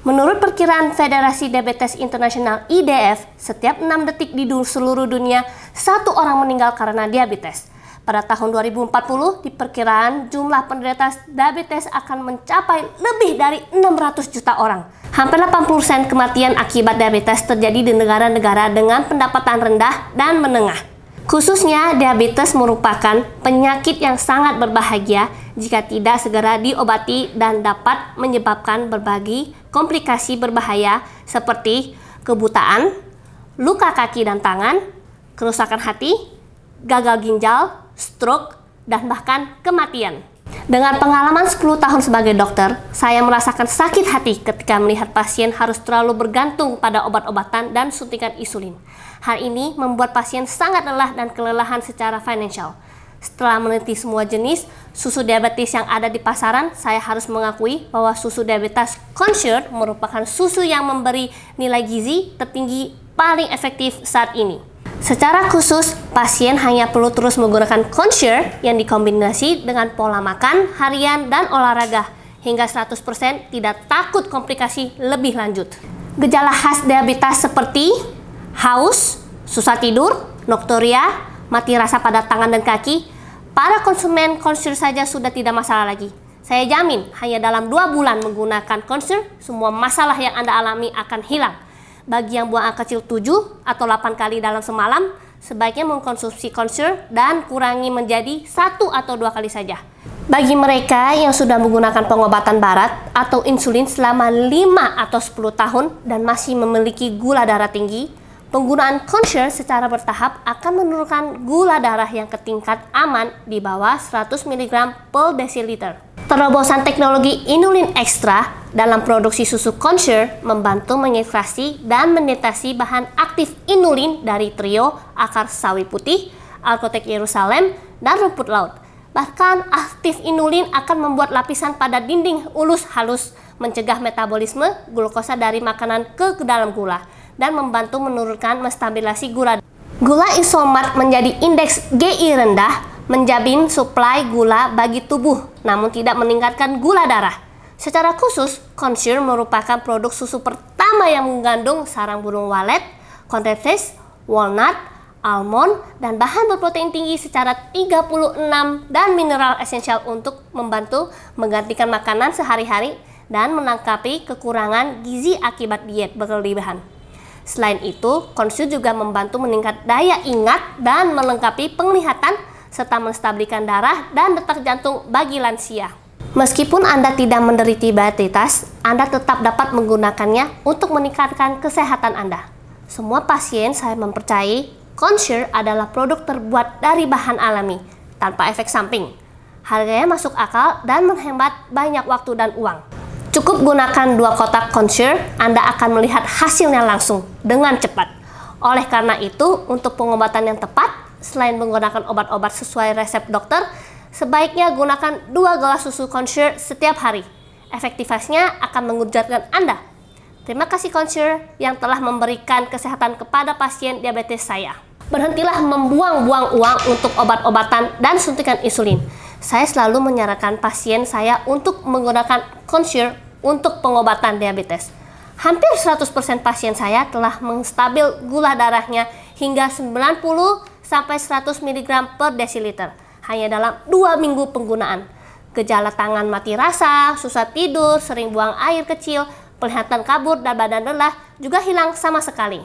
Menurut perkiraan Federasi Diabetes Internasional IDF, setiap 6 detik di seluruh dunia, 1 orang meninggal karena diabetes. Pada tahun 2040, diperkirakan jumlah penderita diabetes akan mencapai lebih dari 600 juta orang. Hampir 80% kematian akibat diabetes terjadi di negara-negara dengan pendapatan rendah dan menengah. Khususnya, diabetes merupakan penyakit yang sangat berbahaya jika tidak segera diobati dan dapat menyebabkan berbagai komplikasi berbahaya seperti kebutaan, luka kaki dan tangan, kerusakan hati, gagal ginjal, stroke, dan bahkan kematian. Dengan pengalaman 10 tahun sebagai dokter, saya merasakan sakit hati ketika melihat pasien harus terlalu bergantung pada obat-obatan dan suntikan insulin. Hal ini membuat pasien sangat lelah dan kelelahan secara finansial. Setelah meneliti semua jenis susu diabetes yang ada di pasaran, saya harus mengakui bahwa susu diabetes Consure merupakan susu yang memberi nilai gizi tertinggi paling efektif saat ini. Secara khusus, pasien hanya perlu terus menggunakan Consure yang dikombinasi dengan pola makan, harian, dan olahraga hingga 100% tidak takut komplikasi lebih lanjut. Gejala khas diabetes seperti haus, susah tidur, nokturia, mati rasa pada tangan dan kaki, para konsumen Consure saja sudah tidak masalah lagi. Saya jamin, hanya dalam 2 bulan menggunakan Consure, semua masalah yang Anda alami akan hilang. Bagi yang buang air kecil 7 atau 8 kali dalam semalam, sebaiknya mengkonsumsi Consure dan kurangi menjadi 1 atau 2 kali saja. Bagi mereka yang sudah menggunakan pengobatan barat atau insulin selama 5 atau 10 tahun dan masih memiliki gula darah tinggi, penggunaan Consure secara bertahap akan menurunkan gula darah yang ke tingkat aman di bawah 100 mg per desiliter. Terobosan teknologi inulin ekstra dalam produksi susu Consure membantu mengekstraksi dan mendeteksi bahan aktif inulin dari trio akar sawi putih, alkotek Yerusalem, dan rumput laut. Bahkan aktif inulin akan membuat lapisan pada dinding ulus halus, mencegah metabolisme glukosa dari makanan ke dalam gula, dan membantu menurunkan menstabilasi gula. Gula isomat menjadi indeks GI rendah, menjamin suplai gula bagi tubuh, namun tidak meningkatkan gula darah. Secara khusus, Consure merupakan produk susu pertama yang mengandung sarang burung walet, cornflakes, walnut, almond, dan bahan berprotein tinggi secara 36 dan mineral esensial untuk membantu menggantikan makanan sehari-hari dan melengkapi kekurangan gizi akibat diet berlebihan. Selain itu, Consure juga membantu meningkat daya ingat dan melengkapi penglihatan serta menstabilkan darah dan detak jantung bagi lansia. Meskipun Anda tidak menderita diabetes, Anda tetap dapat menggunakannya untuk meningkatkan kesehatan Anda. Semua pasien saya mempercayai Consure adalah produk terbuat dari bahan alami, tanpa efek samping. Harganya masuk akal dan menghemat banyak waktu dan uang. Cukup gunakan 2 kotak Consure, Anda akan melihat hasilnya langsung dengan cepat. Oleh karena itu, untuk pengobatan yang tepat, selain menggunakan obat-obat sesuai resep dokter, sebaiknya gunakan 2 gelas susu Consure setiap hari. Efektivitasnya akan mengejutkan Anda. Terima kasih Consure yang telah memberikan kesehatan kepada pasien diabetes saya. Berhentilah membuang-buang uang untuk obat-obatan dan suntikan insulin. Saya selalu menyarankan pasien saya untuk menggunakan Consure untuk pengobatan diabetes. Hampir 100% pasien saya telah menstabil gula darahnya hingga 90-100 mg per desiliter hanya dalam 2 minggu penggunaan. Gejala tangan mati rasa, susah tidur, sering buang air kecil, penglihatan kabur, dan badan lelah juga hilang sama sekali.